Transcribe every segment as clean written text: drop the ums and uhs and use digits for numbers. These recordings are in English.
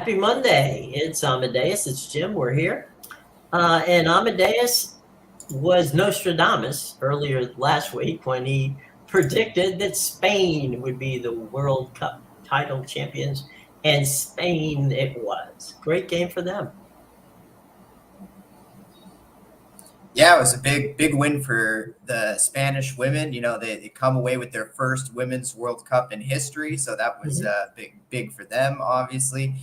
Happy Monday. It's Amadeus. It's Jim. We're here. And Amadeus was Nostradamus earlier last week when he predicted that Spain would be the World Cup title champions. And Spain it was. Great game for them. Yeah, it was a big win for the Spanish women. They come away with their first Women's World Cup in history, so that was Mhm. big for them, obviously.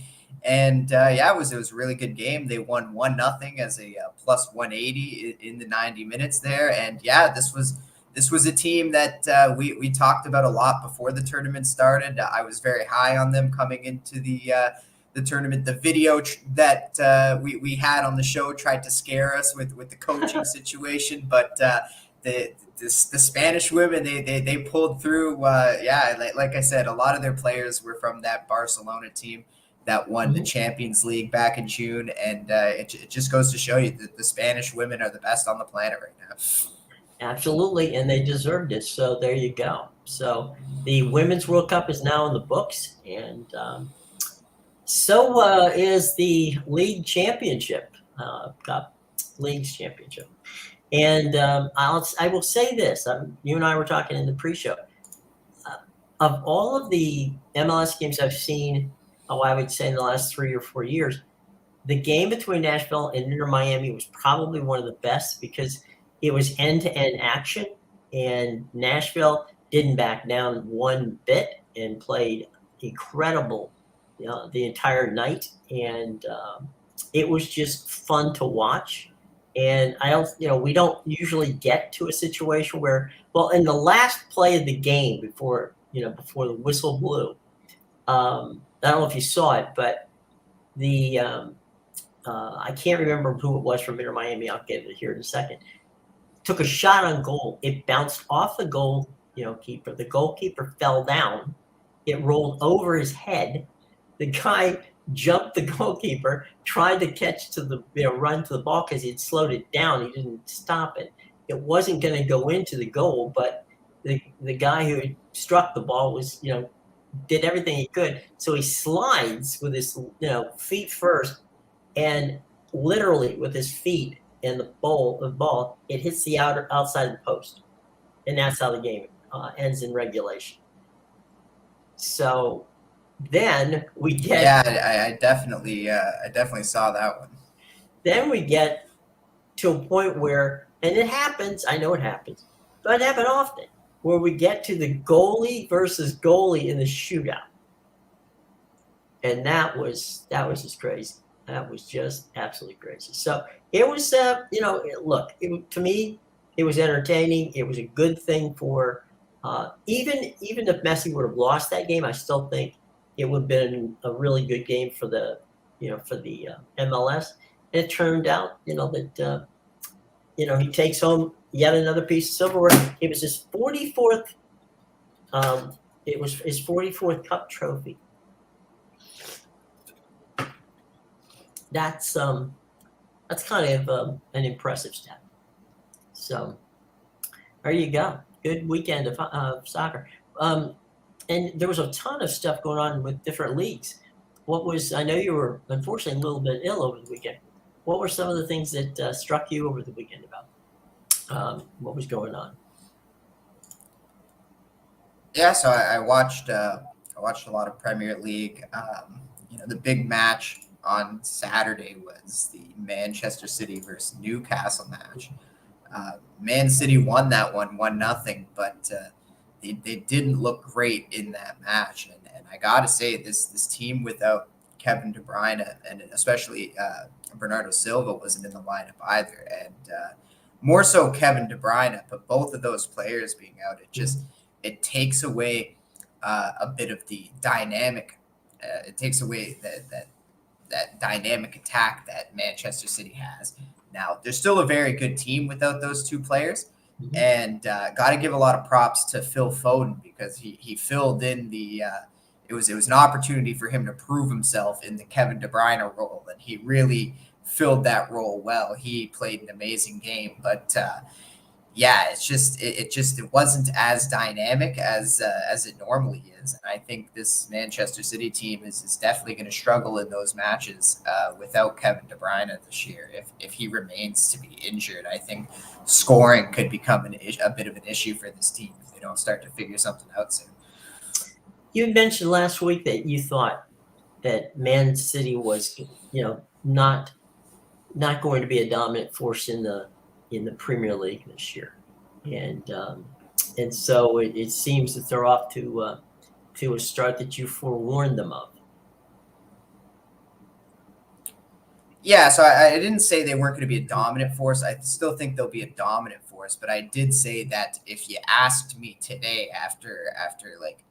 And yeah, it was a really good game. They won 1-0 as a plus 180 in the 90 minutes there. And yeah, this was a team that we talked about a lot before the tournament started. I was very high on them coming into the tournament. The video that we had on the show tried to scare us with the coaching situation, but the Spanish women they pulled through. Yeah, like I said, a lot of their players were from that Barcelona team that won the Mhm. Champions League back in June, and it just goes to show you that the Spanish women are the best on the planet right now. Absolutely. And they deserved it. So there you go. So the Women's World Cup is now in the books. And so is the league championship, Cup Leagues Championship. And I will say this: you and I were talking in the pre-show. Of all of the MLS games I've seen, I would say in the last 3 or 4 years, the game between Nashville and Inter Miami was probably one of the best because it was end-to-end action, and Nashville didn't back down one bit and played incredible, the entire night, and it was just fun to watch. And I don't, we don't usually get to a situation where, well, in the last play of the game before the whistle blew, I don't know if you saw it, but the I can't remember who it was from Inter Miami. I'll get it here in a second. Took a shot on goal. It bounced off the keeper. The goalkeeper fell down. It rolled over his head. The guy jumped the goalkeeper, tried to catch to the run to the ball because he'd slowed it down. He didn't stop it. It wasn't going to go into the goal, but the guy who struck the ball was did everything he could. So he slides with his feet first, and literally with his feet and the ball, it hits the outside of the post, and that's how the game ends in regulation. So then we get Yeah, I definitely saw that one. to a point where, and it happens. I know it happens, but it happened often where we get to the goalie versus goalie in the shootout, and that was just crazy. That was just absolutely crazy. So it was, look, to me, it was entertaining. It was a good thing for even if Messi would have lost that game, I still think it would have been a really good game for the MLS. And it turned out, that he takes home yet another piece of silverware. It was his 44th. It was his 44th cup trophy. That's kind of an impressive step. So there you go. Good weekend of soccer. And there was a ton of stuff going on with different leagues. I know you were unfortunately a little bit ill over the weekend. What were some of the things that struck you over the weekend about what was going on? Yeah, so I watched a lot of Premier League. The big match on Saturday was the Manchester City versus Newcastle match. Man City won that 1-0, but they didn't look great in that match. And I got to say, this team without Kevin De Bruyne and especially Bernardo Silva wasn't in the lineup either. And more so Kevin De Bruyne, but both of those players being out, it takes away a bit of the dynamic. It takes away that dynamic attack that Manchester City has. Now, they're still a very good team without those two players. Mhm. And got to give a lot of props to Phil Foden because he filled in the. It was an opportunity for him to prove himself in the Kevin De Bruyne role, and he really filled that role well. He played an amazing game, but yeah, it wasn't as dynamic as it normally is, and I think this Manchester City team is definitely going to struggle in those matches without Kevin De Bruyne this year. If he remains to be injured, I think scoring could become a bit of an issue for this team if they don't start to figure something out soon. You mentioned last week that you thought that Man City was, not going to be a dominant force in the Premier League this year, and so it seems that they're off to a start that you forewarned them of. Yeah, so I didn't say they weren't going to be a dominant force. I still think they'll be a dominant force, but I did say that if you asked me today after like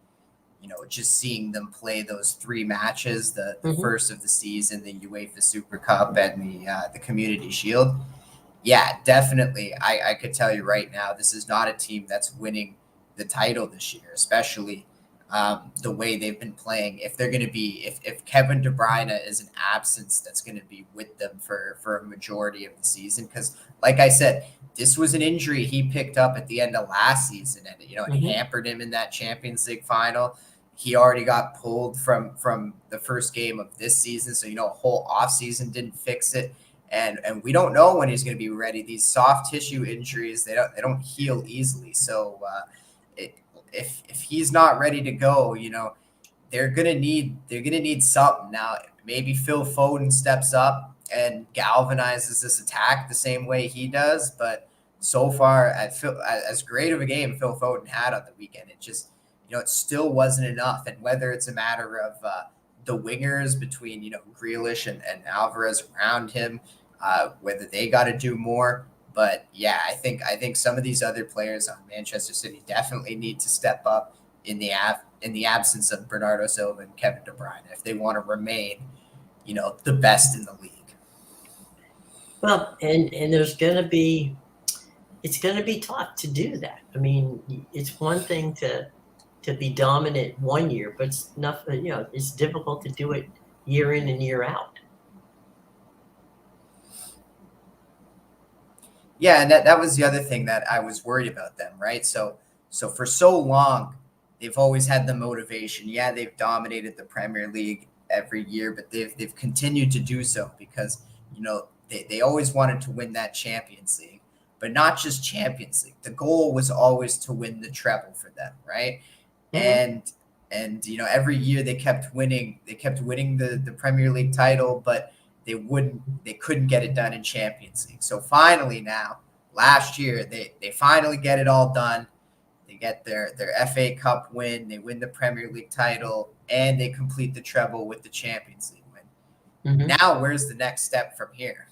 just seeing them play those 3 matches, the first of the season, the UEFA Super Cup and the Community Shield, yeah, definitely. I could tell you right now, this is not a team that's winning the title this year, especially the way they've been playing. If they're going to be, if Kevin De Bruyne is an absence, that's going to be with them for a majority of the season. Because, like I said, this was an injury he picked up at the end of last season, and it hampered him in that Champions League final. He already got pulled from the first game of this season, so a whole offseason didn't fix it. And we don't know when he's going to be ready. These soft tissue injuries, they don't heal easily. So if he's not ready to go, they're gonna need something now. Maybe Phil Foden steps up and galvanizes this attack the same way he does. But so far, as great of a game Phil Foden had on the weekend, it just it still wasn't enough. And whether it's a matter of the wingers between Grealish and Alvarez around him, whether they got to do more. But yeah, I think some of these other players on Manchester City definitely need to step up in the absence of Bernardo Silva and Kevin De Bruyne if they want to remain, the best in the league. Well, and it's going to be tough to do that. I mean, it's one thing to be dominant one year, but it's nothing. It's difficult to do it year in and year out. Yeah, and that was the other thing that I was worried about them, right? So for so long, they've always had the motivation. Yeah, they've dominated the Premier League every year, but they've continued to do so because they always wanted to win that Champions League, but not just Champions League. The goal was always to win the treble for them, right? And every year they kept winning. They kept winning the Premier League title, but they couldn't get it done in Champions League. So finally now, last year, they finally get it all done. They get their FA Cup win, they win the Premier League title, and they complete the treble with the Champions League win. Now, where's the next step from here?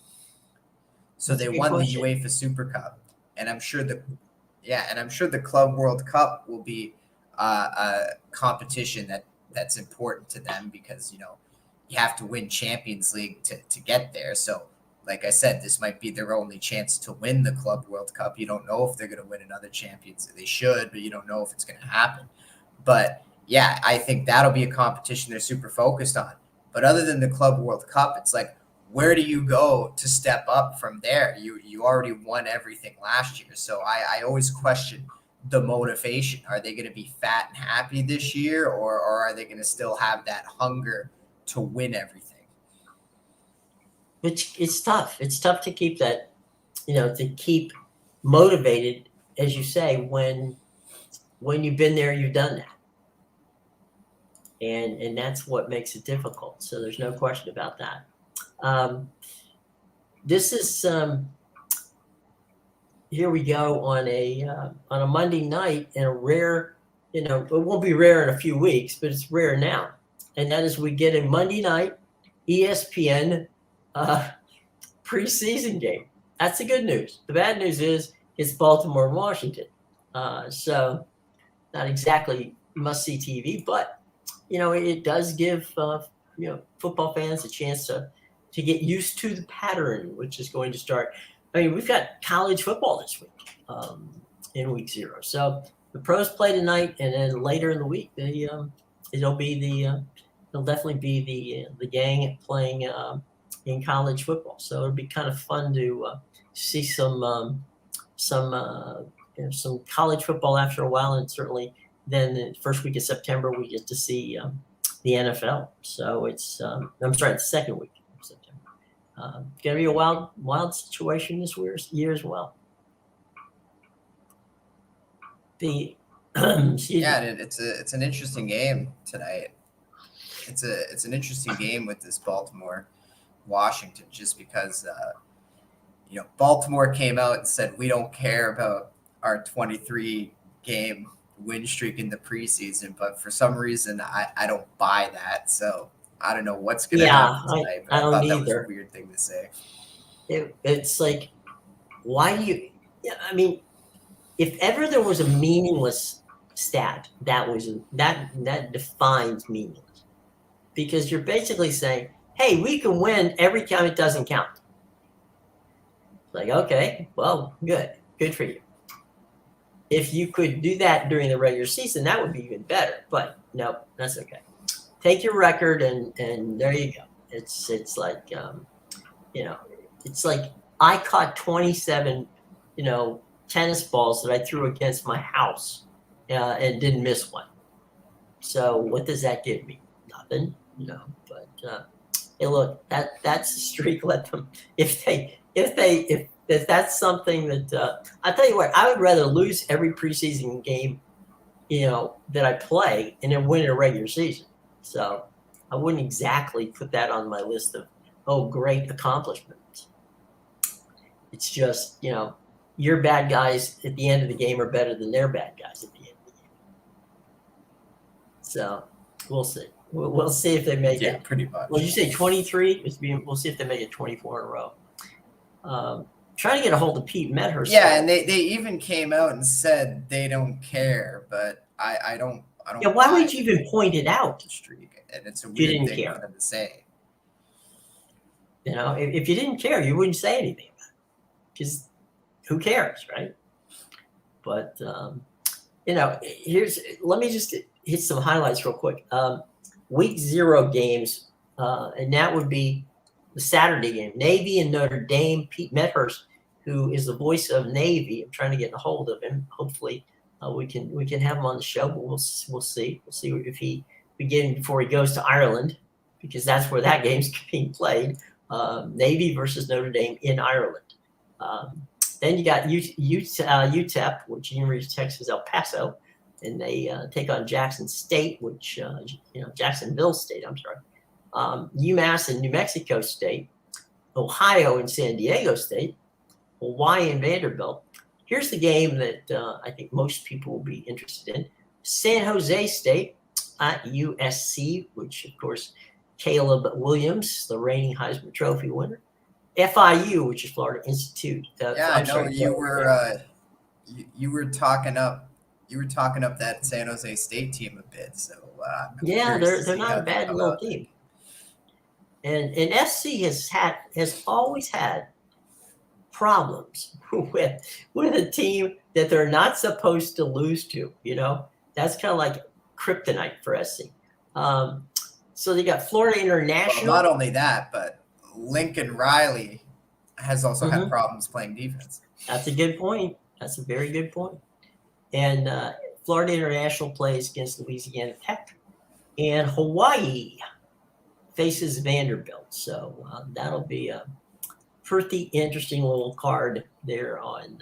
So they won the UEFA Super Cup, and I'm sure the Club World Cup will be a competition that's important to them because you have to win Champions League to get there. So, like I said, this might be their only chance to win the Club World Cup. You don't know if they're going to win another Champions League. They should, but you don't know if it's going to happen. But yeah, I think that'll be a competition they're super focused on. But other than the Club World Cup, it's like, where do you go to step up from there? You already won everything last year. So I always question the motivation. Are they going to be fat and happy this year, or are they going to still have that hunger to win everything? It's tough. It's tough to keep that, to keep motivated, as you say, when you've been there, you've done that. And that's what makes it difficult. So there's no question about that. This is here we go on a Monday night, and a rare, it won't be rare in a few weeks, but it's rare now. And that is we get a Monday night ESPN preseason game. That's the good news. The bad news is it's Baltimore and Washington. So not exactly must-see TV, but, it does give, football fans a chance to get used to the pattern, which is going to start. I mean, we've got college football this week in week 0. So the pros play tonight, and then later in the week, it'll definitely be the gang playing in college football. So it'll be kind of fun to see some some college football after a while, and certainly then the first week of September we get to see the NFL. So it's I'm sorry, the second week of September. Going to be a wild situation this year as well. The Yeah, it's an interesting game tonight. It's an interesting game with this Baltimore Washington, just because Baltimore came out and said we don't care about our 23 game win streak in the preseason, but for some reason I don't buy that. So I don't know what's going to happen tonight. But I don't thought either. That was a weird thing to say. It's like, why do you? I mean, if ever there was a meaningless stat, that defines meaningless, because you're basically saying, hey, we can win every time it doesn't count. It's like, okay, well, good for you. If you could do that during the regular season, that would be even better. But no, that's okay. Take your record and there you go. It's like it's like I caught 27 tennis balls that I threw against my house and didn't miss one. So what does that give me? Nothing, But hey, look, that's a streak. Let them if that's something that I'll tell you what, I would rather lose every preseason game, that I play and then win a regular season. So I wouldn't exactly put that on my list of great accomplishments. It's just, your bad guys at the end of the game are better than their bad guys at the end of the game. So we'll see. We'll see if they make it. Yeah, pretty much. Well, you say 23? We'll see if they make it 24 in a row. Trying to get a hold of Pete Medhurst. Yeah, and they even came out and said they don't care, but I don't. Yeah, why would you even point it out? Streak, and it's a weird thing for them to say. If you didn't care, you wouldn't say anything about it, because who cares, right? But let me just hit some highlights real quick. Week 0 games, and that would be the Saturday game. Navy and Notre Dame. Pete Medhurst, who is the voice of Navy, I'm trying to get a hold of him. Hopefully, we can have him on the show. But we'll see. We'll see if we get him before he goes to Ireland, because that's where that game's being played. Navy versus Notre Dame in Ireland. Then you got UTEP, which University of Texas El Paso, and they take on Jackson State, which Jacksonville State. I'm sorry. UMass and New Mexico State, Ohio and San Diego State, Hawaii and Vanderbilt. Here's the game that I think most people will be interested in. San Jose State at USC, which, of course, Caleb Williams, the reigning Heisman Trophy winner. FIU, which is Florida Institute. I know you were talking up that San Jose State team a bit. So they're not a bad little team. And SC has always had problems with a team that they're not supposed to lose to. That's kind of like kryptonite for SC. So they got Florida International. Well, not only that, but Lincoln Riley has also had problems playing defense. That's a good point. That's a very good point. And Florida International plays against Louisiana Tech, and Hawaii faces Vanderbilt. So that'll be a pretty interesting little card there on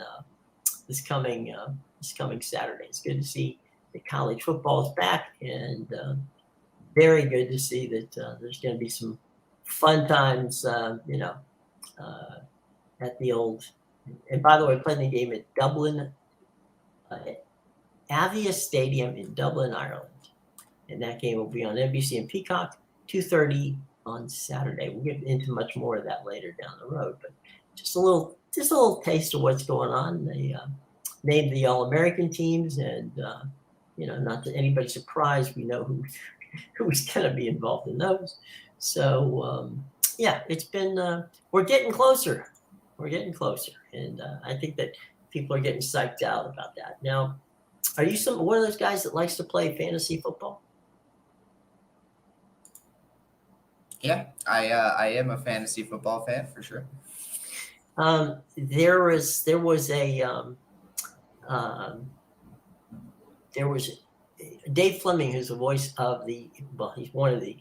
this coming Saturday. It's good to see that college football is back, and very good to see that there's going to be some fun times, at the old. And by the way, playing the game at Dublin, Avia Stadium in Dublin, Ireland, and that game will be on NBC and Peacock, 2:30 on Saturday. We'll get into much more of that later down the road, but just a little taste of what's going on. They named the All-American teams, and not that anybody's surprised, we know who's going to be involved in those. So it's been we're getting closer. We're getting closer, and I think that people are getting psyched out about that. Now, are you one of those guys that likes to play fantasy football? Yeah, I am a fantasy football fan for sure. There was a um, there was Dave Fleming, who's the voice of he's one of the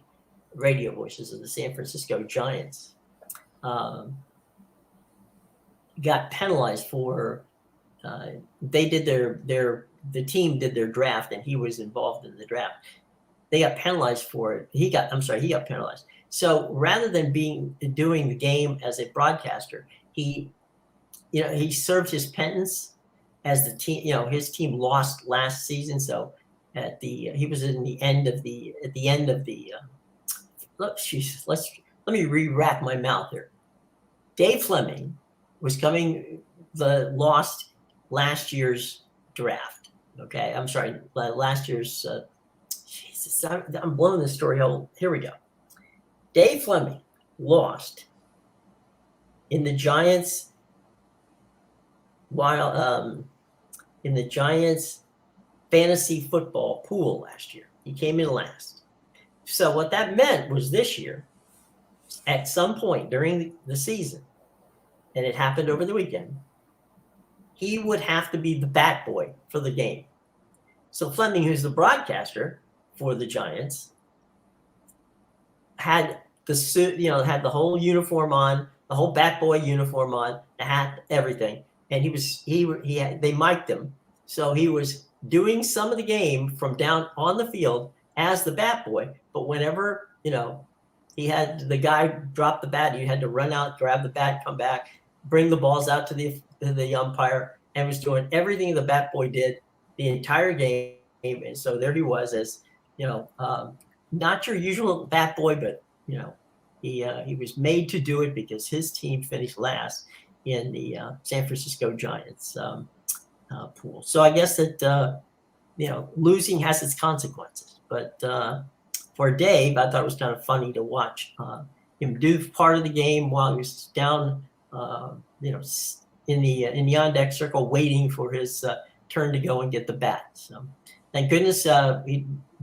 radio voices of the San Francisco Giants. Got penalized for they did the team did their draft, and he was involved in the draft. They got penalized for it. He got penalized. So rather than doing the game as a broadcaster, he served his penance as the team. His team lost last season, so he was at the end of the let me re-wrap my mouth here. Dave Fleming was lost last year's draft. Okay, I'm sorry, last year's. Jesus, I'm blowing this story whole. Here we go. Dave Fleming lost in the Giants in the Giants fantasy football pool last year. He came in last. So what that meant was this year, at some point during the season, and it happened over the weekend, he would have to be the bat boy for the game. So Fleming, who's the broadcaster for the Giants, had the suit, had the whole uniform on, the whole bat boy uniform on, the hat, everything. And they mic'd him. So he was doing some of the game from down on the field as the bat boy. But whenever, he had the guy drop the bat, you had to run out, grab the bat, come back, bring the balls out to the umpire, and was doing everything the bat boy did the entire game. And so there he was as, not your usual bat boy, but, he was made to do it because his team finished last in the San Francisco Giants pool. So I guess that, losing has its consequences. But for Dave, I thought it was kind of funny to watch him do part of the game while he was down, in the on-deck circle waiting for his turn to go and get the bat. So thank goodness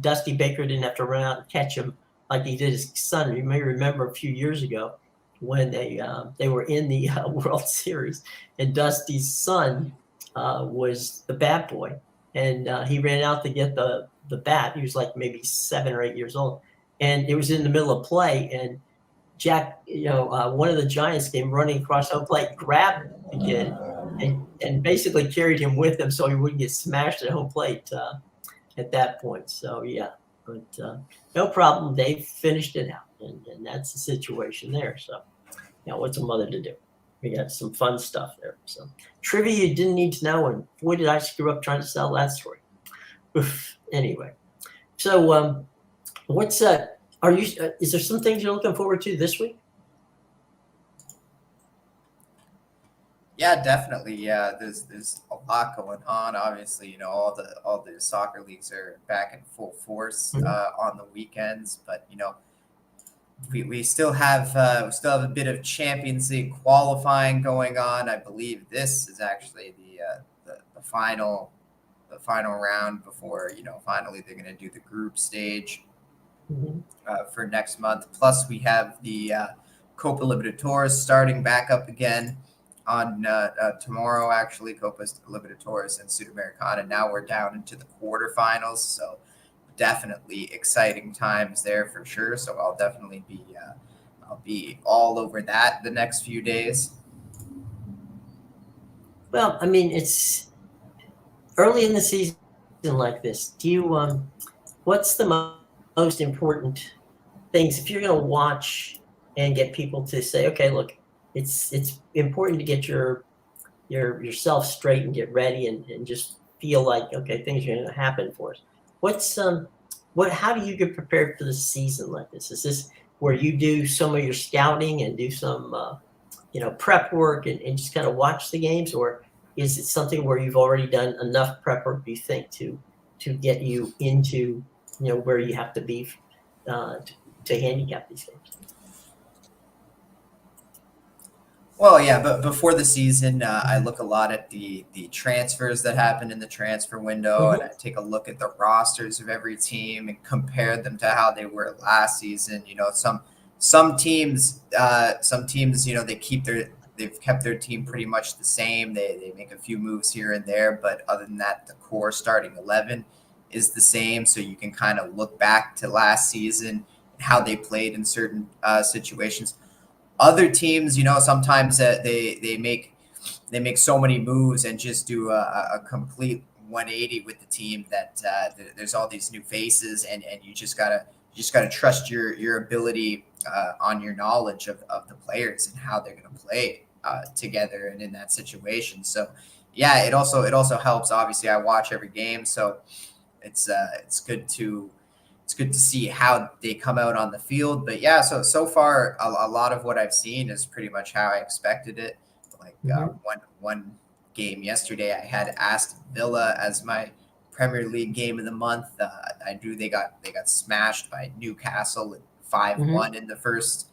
Dusty Baker didn't have to run out and catch him like he did his son. You may remember a few years ago when they were in the World Series, and Dusty's son was the bat boy, and he ran out to get the bat. He was like maybe 7 or 8 years old, and it was in the middle of play, and Jack, one of the Giants came running across home plate, grabbed the kid, and basically carried him with him so he wouldn't get smashed at home plate at that point. So yeah, but no problem. Dave finished it out, and that's the situation there. So what's a mother to do? We got some fun stuff there. So trivia you didn't need to know, and boy did I screw up trying to sell that story. Oof. Anyway, so what's is there some things you're looking forward to this week? Yeah, definitely. Yeah, there's a lot going on. Obviously, all the soccer leagues are back in full force on the weekends, but we still have a bit of Champions League qualifying going on. I believe this is actually the final round before finally they're going to do the group stage for next month. Plus, we have the Copa Libertadores starting back up again on tomorrow. Actually, Copa Libertadores and Sudamericana. Now we're down into the quarterfinals, so definitely exciting times there for sure. So I'll definitely be all over that the next few days. Well, I mean, it's early in the season like this. Do you what's the most important things if you're going to watch and get people to say, okay, look, it's important to get yourself straight and get ready and just feel like, okay, things are going to happen for us. How do you get prepared for the season like this? Is this where you do some of your scouting and do some prep work and just kind of watch the games, or is it something where you've already done enough prep work, you think, to get you into where you have to be to handicap these games? Well, yeah, but before the season, I look a lot at the transfers that happened in the transfer window, and I take a look at the rosters of every team and compare them to how they were last season. Some teams, they keep they've kept their team pretty much the same. They make a few moves here and there, but other than that, the core starting 11 is the same. So you can kind of look back to last season and how they played in certain situations. Other teams, sometimes they make so many moves and just do a complete 180 with the team that there's all these new faces, and you just gotta trust your ability on your knowledge of the players and how they're gonna play together and in that situation. So yeah, it also helps. Obviously, I watch every game, so it's good to see how they come out on the field. But yeah, so far a lot of what I've seen is pretty much how I expected it. Like one game yesterday, I had Aston Villa as my Premier League game of the month. I knew they got smashed by Newcastle 5-1 in the first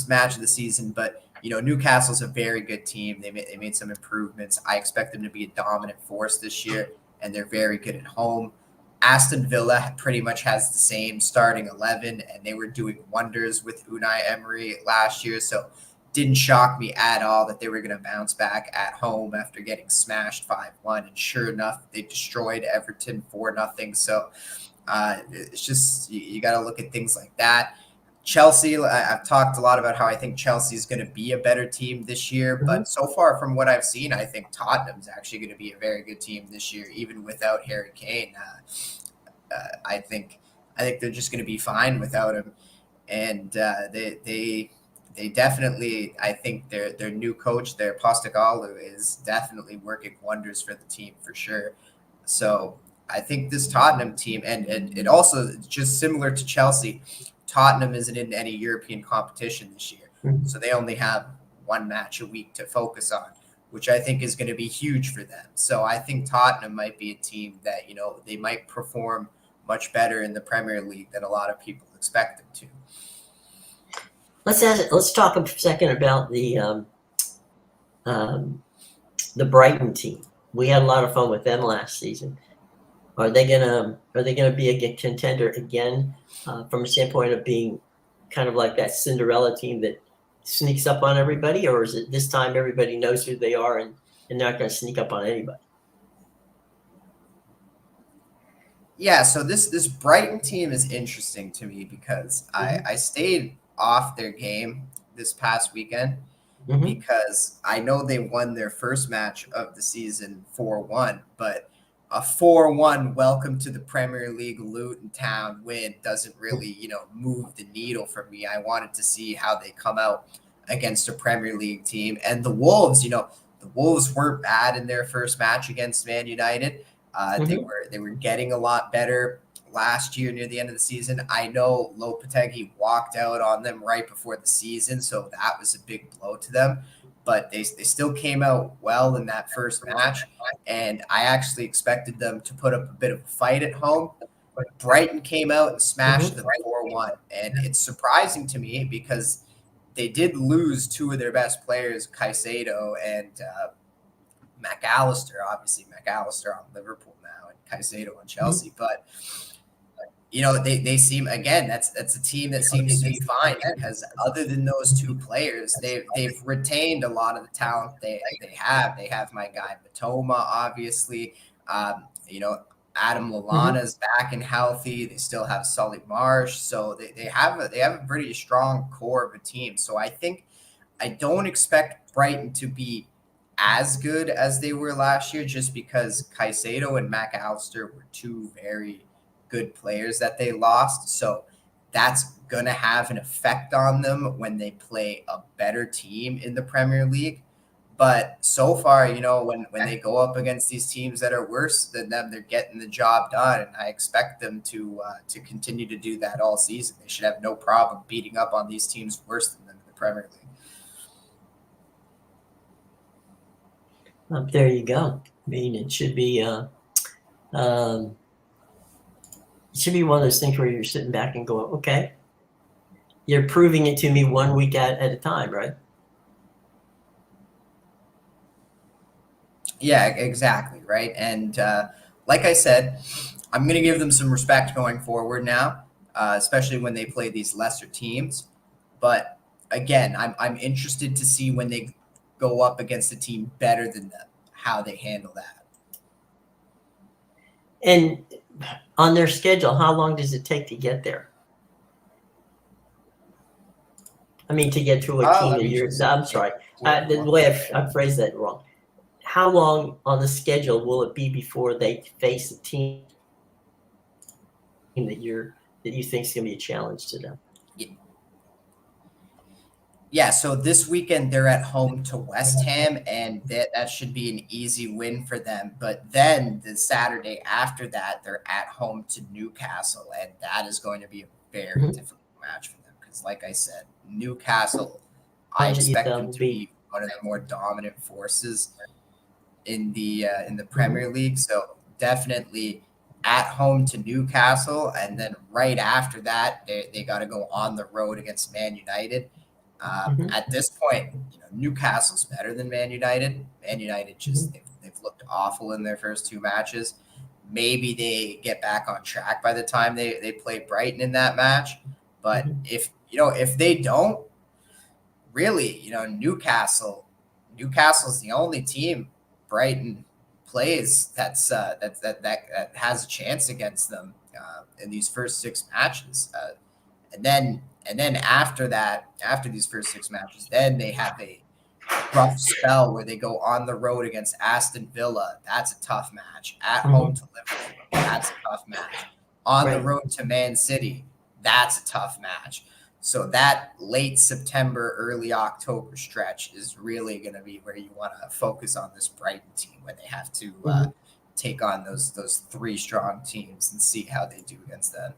match of the season, but Newcastle's a very good team. They made some improvements. I expect them to be a dominant force this year, and they're very good at home. Aston Villa pretty much has the same starting 11, and they were doing wonders with Unai Emery last year. So didn't shock me at all that they were going to bounce back at home after getting smashed 5-1. And sure enough, they destroyed Everton 4-0. So it's just, you got to look at things like that. Chelsea, I've talked a lot about how I think Chelsea is going to be a better team this year, but so far from what I've seen, I think Tottenham's actually going to be a very good team this year, even without Harry Kane. I think they're just going to be fine without him, and they definitely, I think their new coach, their Postecoglou, is definitely working wonders for the team for sure. So I think this Tottenham team, and it also, just similar to Chelsea, Tottenham isn't in any European competition this year. So they only have one match a week to focus on, which I think is going to be huge for them. So I think Tottenham might be a team that, they might perform much better in the Premier League than a lot of people expect them to. Let's talk a second about the Brighton team. We had a lot of fun with them last season. Are they gonna be a contender again from a standpoint of being kind of like that Cinderella team that sneaks up on everybody, or is it this time everybody knows who they are and they're not going to sneak up on anybody? Yeah, so this Brighton team is interesting to me because I stayed off their game this past weekend because I know they won their first match of the season 4-1, but a 4-1 welcome to the Premier League Luton Town win doesn't really, move the needle for me. I wanted to see how they come out against a Premier League team. And the Wolves, the Wolves weren't bad in their first match against Man United. They were getting a lot better last year near the end of the season. I know Lopetegui walked out on them right before the season, so that was a big blow to them. But they still came out well in that first match, and I actually expected them to put up a bit of a fight at home. But Brighton came out and smashed them 4-1, and it's surprising to me because they did lose two of their best players, Caicedo and McAllister. Obviously, McAllister on Liverpool now, and Caicedo on Chelsea. But they seem, again, that's a team that seems to be fine because other than those two players, they've retained a lot of the talent they have. They have my guy Matoma, obviously. Adam Lallana's back and healthy. They still have Solly Marsh, so they have a pretty strong core of a team. So I don't expect Brighton to be as good as they were last year, just because Caicedo and McAllister were two very good players that they lost. So that's going to have an effect on them when they play a better team in the Premier League. But so far, when they go up against these teams that are worse than them, they're getting the job done. And I expect them to continue to do that all season. They should have no problem beating up on these teams worse than them in the Premier League. There you go. I mean, it should be one of those things where you're sitting back and going, okay, you're proving it to me 1 week at a time, right? Yeah, exactly. Right. And like I said, I'm going to give them some respect going forward now, especially when they play these lesser teams. But again, I'm interested to see when they go up against a team better than them, how they handle that. And on their schedule, how long does it take to get there? I mean, to get to a team Let that me you're. just I'm sorry, the way I phrased that wrong. How long on the schedule will it be before they face a team that you think is going to be a challenge to them? Yeah, so this weekend they're at home to West Ham, and that should be an easy win for them. But then the Saturday after that, they're at home to Newcastle, and that is going to be a very difficult match for them because, like I said, Newcastle, I expect them to be one of the more dominant forces in the Premier League. So definitely at home to Newcastle, and then right after that, they got to go on the road against Man United. At this point, Newcastle's better than Man United. Man United just they've looked awful in their first two matches. Maybe they get back on track by the time they play Brighton in that match. But if they don't, really, Newcastle's the only team Brighton plays that has a chance against them in these first six matches. And then after that, after these first six matches, then they have a rough spell where they go on the road against Aston Villa. That's a tough match. At home to Liverpool. That's a tough match. On the road to Man City. That's a tough match. So that late September, early October stretch is really going to be where you want to focus on this Brighton team when they have to take on those three strong teams and see how they do against them.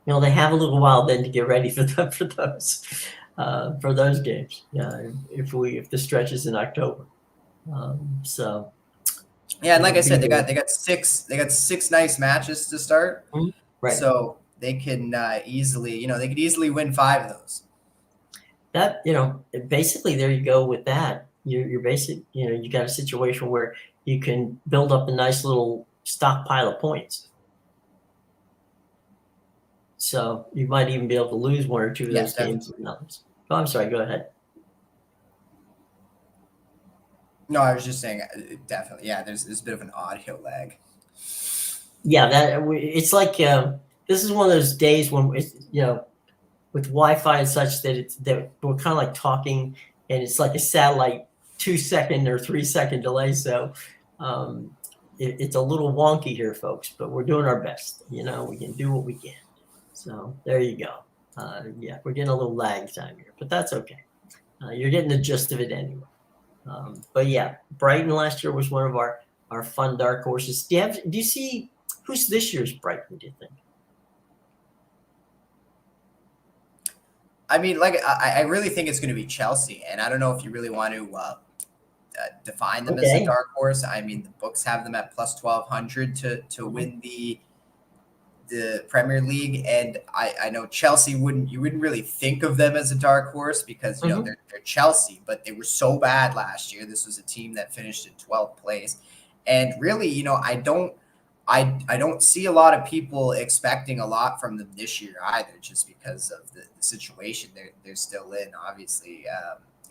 They have a little while then to get ready for those games. If the stretch is in October, so yeah, and like I said, they got six nice matches to start, right? So they can easily win 5 of those. That basically there you go with that. You're basic. You got a situation where you can build up a nice little stockpile of points. So you might even be able to lose one or two of those games. Oh, I'm sorry. Go ahead. No, I was just saying, definitely. Yeah, there's a bit of an audio lag. Yeah, it's like this is one of those days when it's, with Wi-Fi and such that we're kind of like talking, and it's like a satellite 2-second or 3-second delay. So it's a little wonky here, folks, but we're doing our best. We can do what we can. So there you go. We're getting a little lag time here, but that's okay. You're getting the gist of it anyway. But yeah, Brighton last year was one of our fun dark horses. Do you see who's this year's Brighton, do you think? I mean, I really think it's going to be Chelsea, and I don't know if you really want to define them as a dark horse. I mean, the books have them at plus 1,200 to win the Premier League, and I know Chelsea you wouldn't really think of them as a dark horse because they're Chelsea, but they were so bad last year. This was a team that finished in 12th place, and really, I don't see a lot of people expecting a lot from them this year either, just because of the situation they're still in, obviously,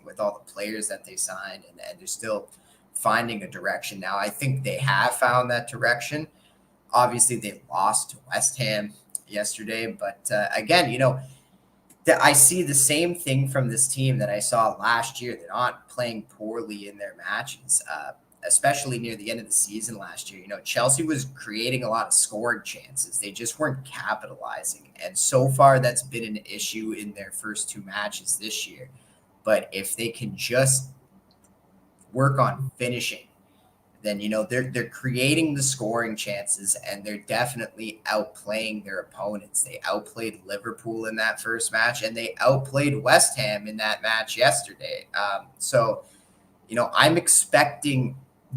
with all the players that they signed, and they're still finding a direction now. I think they have found that direction. Obviously, they lost to West Ham yesterday, but again, I see the same thing from this team that I saw last year. They're not playing poorly in their matches, especially near the end of the season last year. Chelsea was creating a lot of scoring chances. They just weren't capitalizing, and so far that's been an issue in their first 2 matches this year. But if they can just work on finishing, then they're creating the scoring chances, and they're definitely outplaying their opponents. They outplayed Liverpool in that first match, and they outplayed West Ham in that match yesterday. So I'm expecting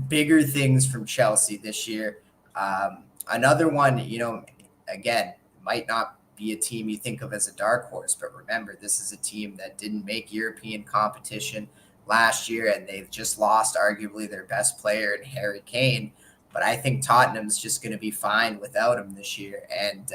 bigger things from Chelsea this year. Another one, again, might not be a team you think of as a dark horse, but remember, this is a team that didn't make European competition last year, and they've just lost arguably their best player in Harry Kane. But I think Tottenham's just going to be fine without him this year. And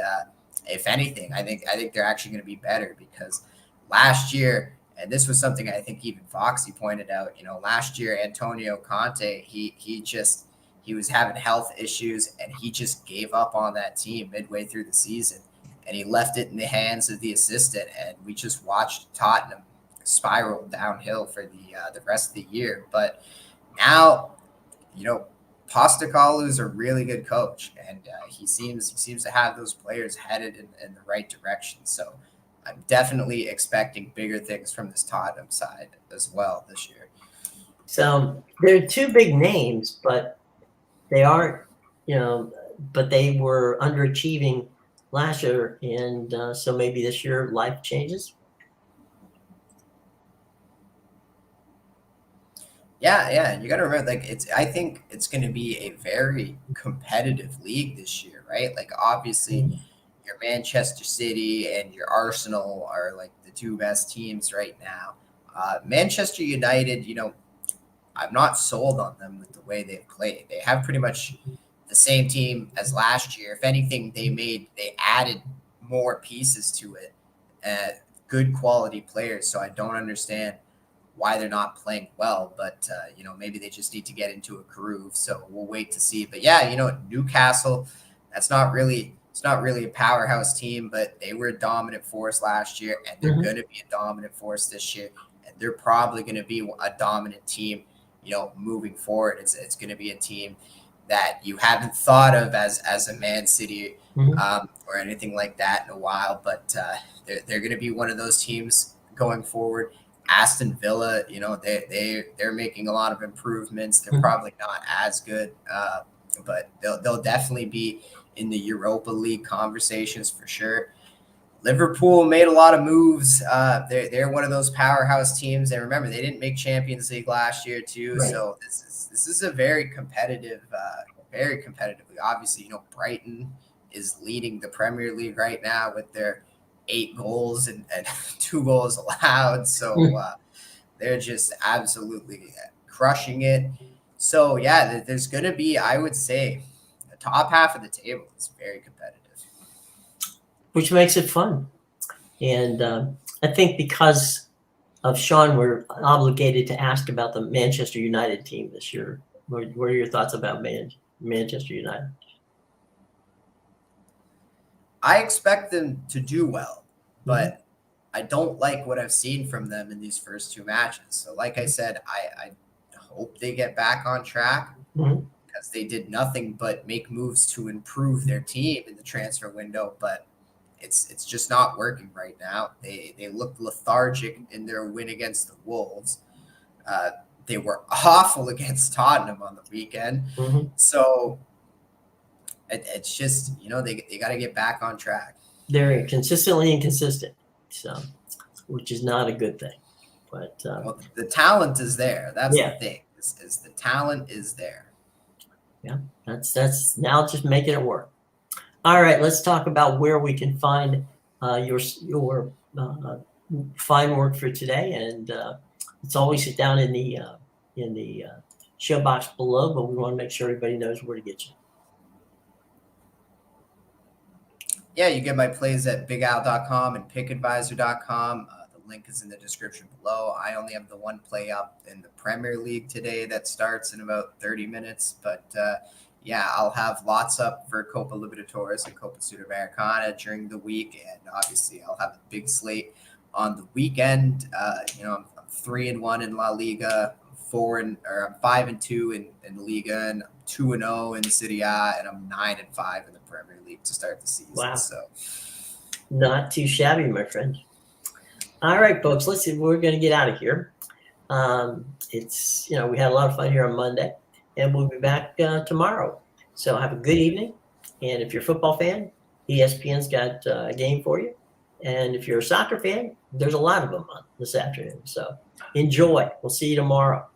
if anything, I think they're actually going to be better because last year, and this was something I think even Foxy pointed out, last year, Antonio Conte, he was having health issues and he just gave up on that team midway through the season and he left it in the hands of the assistant. And we just watched Tottenham spiral downhill for the rest of the year. But now, Postecoglou is a really good coach, and he seems to have those players headed in the right direction. So I'm definitely expecting bigger things from this Tottenham side as well this year. So there are two big names, but they aren't, but they were underachieving last year, and so maybe this year life changes. Yeah, and you got to remember, I think it's going to be a very competitive league this year, right? Like, obviously, your Manchester City and your Arsenal are like the two best teams right now. Manchester United, I'm not sold on them with the way they've played. They have pretty much the same team as last year. If anything, they added more pieces to it, good quality players. So I don't understand why they're not playing well, but maybe they just need to get into a groove. So we'll wait to see. But yeah, Newcastle, it's not really a powerhouse team, but they were a dominant force last year, and they're going to be a dominant force this year, and they're probably going to be a dominant team, moving forward. It's going to be a team that you haven't thought of as a Man City or anything like that in a while, but they're going to be one of those teams going forward. Aston Villa, they're making a lot of improvements. They're probably not as good, but they'll definitely be in the Europa League conversations for sure. Liverpool made a lot of moves. They're one of those powerhouse teams, and remember, they didn't make Champions League last year too. Right. So this is a very competitive league. Obviously, Brighton is leading the Premier League right now with their 8 goals and 2 goals allowed. So they're just absolutely crushing it. So yeah, there's going to be, I would say, the top half of the table is very competitive, which makes it fun. And I think because of Sean, we're obligated to ask about the Manchester United team this year. What are your thoughts about Manchester United? I expect them to do well, but I don't like what I've seen from them in these first 2 matches. So like I said, I hope they get back on track because they did nothing but make moves to improve their team in the transfer window, but it's just not working right now. They looked lethargic in their win against the Wolves. They were awful against Tottenham on the weekend. So it's just, they got to get back on track. They're consistently inconsistent, so which is not a good thing. But well, the talent is there. That's the thing. Is the talent is there. Yeah, that's now just making it work. All right, let's talk about where we can find your fine work for today, and it's always down in the show box below. But we want to make sure everybody knows where to get you. Yeah, you get my plays at bigal.com and pickadvisor.com. The link is in the description below. I only have the one play up in the Premier League today that starts in about 30 minutes. But yeah, I'll have lots up for Copa Libertadores and Copa Sudamericana during the week. And obviously, I'll have a big slate on the weekend. I'm 3-1 in La Liga, I'm 5-2 in Liga, and 2-0 in Serie A, and I'm 9-5 in the Premier League to start the season. Wow. So not too shabby, my friend. All right, folks, let's see. We're going to get out of here. It's, we had a lot of fun here on Monday, and we'll be back tomorrow. So have a good evening. And if you're a football fan, ESPN's got a game for you. And if you're a soccer fan, there's a lot of them on this afternoon. So enjoy. We'll see you tomorrow.